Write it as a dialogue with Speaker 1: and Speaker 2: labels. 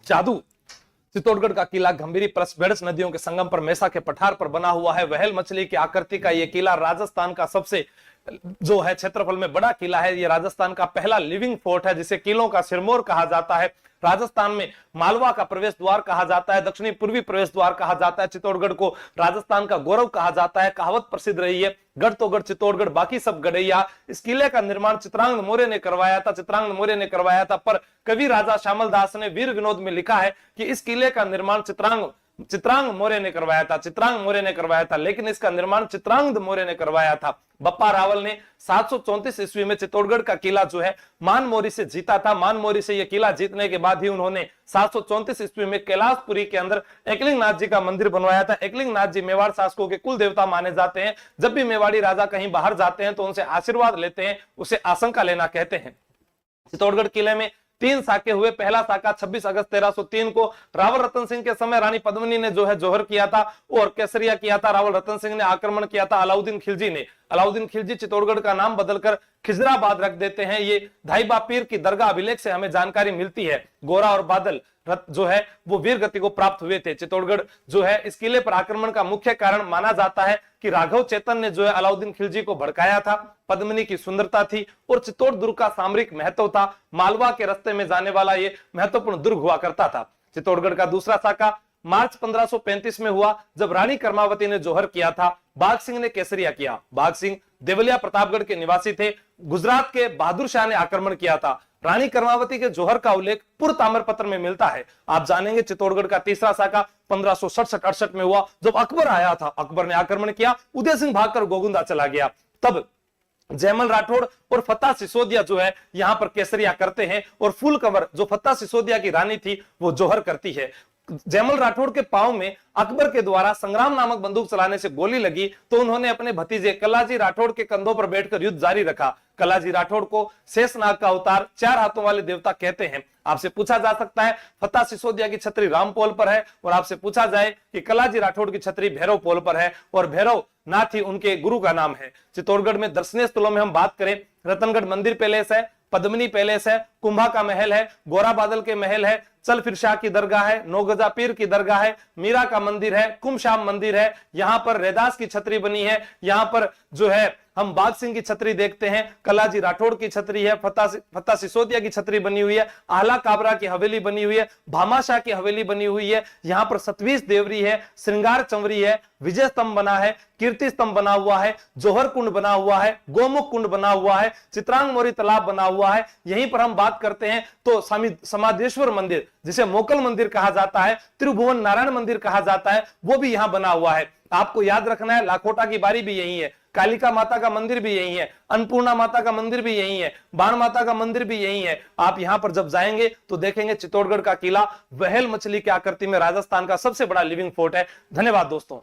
Speaker 1: जादू। चित्तौड़गढ़ का किला Gambhiri plus beds नदियों के संगम पर मेसा के पठार पर बना हुआ है। वहेल मछली की आकृति का यह किला राजस्थान का सबसे जो है क्षेत्रफल में बड़ा किला है। यह राजस्थान का पहला लिविंग फोर्ट है जिसे किलों का सिरमौर कहा जाता है। राजस्थान में मालवा का प्रवेश द्वार कहा जाता है, दक्षिणी पूर्वी प्रवेश द्वार कहा जाता है। चित्तौड़गढ़ को राजस्थान का गौरव कहा जाता है। कहावत प्रसिद्ध रही है, गढ़ तो गढ़ चित्तौड़गढ़ बाकी सब गढ़ैया। इस किले का निर्माण चित्रांगद मौर्य ने करवाया था, पर कवि राजा श्यामल दास ने वीर विनोद में लिखा है कि इस किले का निर्माण चित्रांग मौर्य ने करवाया था, लेकिन इसका निर्माण चित्रांगद मौर्य ने करवाया था। बप्पा रावल ने 734 ईस्वी में चित्तौड़गढ़ का किला जो है मानमोरी से जीता था। मानमोरी से यह किला जीतने के बाद ही उन्होंने 734 ईस्वी में कैलाशपुरी के अंदर एकलिंग नाथ जी का मंदिर बनवाया था। एकलिंग नाथ जी मेवाड़ शासकों के कुल देवता माने जाते हैं। जब भी मेवाड़ी राजा कहीं बाहर जाते हैं तो उनसे आशीर्वाद लेते हैं, उसे आशंका लेना कहते हैं। चित्तौड़गढ़ किले में 3 साके हुए। पहला साका 26 अगस्त 1303 को रावल रतन सिंह के समय रानी पद्मिनी ने जो है जोहर किया था और केसरिया किया था। रावल रतन सिंह ने आक्रमण किया था अलाउद्दीन खिलजी ने। अलाउद्दीन खिलजी चित्तौड़गढ़ का नाम बदलकर खिजराबाद रख देते हैं। ये धाईबा पीर की दरगाह अभिलेख से हमें जानकारी मिलती है। गोरा और बादल जो है वो वीर गति को प्राप्त हुए थे। चित्तौड़गढ़ जो है इस किले पर आक्रमण का मुख्य कारण माना जाता है कि राघव चेतन ने जो है अलाउद्दीन खिलजी को भड़काया था। पद्मिनी की सुंदरता थी और चित्तौड़ दुर्ग का सामरिक महत्व था। मालवा के रास्ते में जाने वाला ये महत्वपूर्ण दुर्ग हुआ करता था। चित्तौड़गढ़ का दूसरा साका मार्च 1535 में हुआ जब रानी कर्मावती ने जोहर किया था। बाघ सिंह ने केसरिया किया। बाघ सिंह देवलिया प्रतापगढ़ के निवासी थे। गुजरात के बहादुर शाह ने आक्रमण किया था। रानी कर्मावती के जोहर का उल्लेख पूर्व ताम्रपत्र में मिलता है। आप जानेंगे चित्तौड़गढ़ का तीसरा साका 1567-68 में हुआ जब अकबर आया था। अकबर ने आक्रमण किया, उदय सिंह भागकर गोगुंदा चला गया। तब जयमल राठौड़ और फतेह सिसोदिया जो है यहां पर केसरिया करते हैं और फुल कवर जो फतेह सिसोदिया की रानी थी वो जोहर करती है। जयमल राठौड़ के पांव में अकबर के द्वारा संग्राम नामक बंदूक चलाने से गोली लगी तो उन्होंने अपने भतीजे कलाजी राठौड़ के कंधों पर बैठकर युद्ध जारी रखा। कलाजी राठौड़ को शेषनाग का अवतार, 4 हाथों वाले देवता कहते हैं। आपसे पूछा जा सकता है फतेह सिसोदिया की छतरी रामपोल पर है और आपसे पूछा जाए कि कलाजी राठौड़ की छतरी भैरव पोल पर है और भैरव नाथ ही उनके गुरु का नाम है। चित्तौड़गढ़ में दर्शनीय स्थलों में हम बात करें, रतनगढ़ मंदिर पैलेस है, पद्मिनी पैलेस है, कुंभा का महल है, गोरा बादल के महल है, चल फिर शाह की दरगाह है, नौगजा पीर की दरगाह है, मीरा का मंदिर है, कुमशाम मंदिर है। यहाँ पर रैदास की छतरी बनी है। यहाँ पर जो है हम बाघ सिंह की छतरी देखते हैं, कलाजी राठौड़ की छतरी है, फतेह सिसोदिया की छतरी बनी हुई है, आला काबरा की हवेली बनी हुई है, भामाशाह की हवेली बनी हुई है। यहाँ पर 27 देवरी है, श्रृंगार चंवरी है, विजय स्तंभ बना है, कीर्ति स्तंभ बना हुआ है, जोहर कुंड बना हुआ है, गोमुख कुंड बना हुआ है, चित्रांग मोरी तालाब बना हुआ है। यहीं पर हम बात करते हैं तो समादेश्वर मंदिर जिसे मोकल मंदिर कहा जाता है, त्रिभुवन नारायण मंदिर कहा जाता है, वो भी यहाँ बना हुआ है। आपको याद रखना है लाखोटा की बारी भी यही है, कालिका माता का मंदिर भी यही है, अन्नपूर्णा माता का मंदिर भी यही है, बाण माता का मंदिर भी यही है। आप यहां पर जब जाएंगे तो देखेंगे चित्तौड़गढ़ का किला वहेल मछली की आकृति में राजस्थान का सबसे बड़ा लिविंग फोर्ट है। धन्यवाद दोस्तों।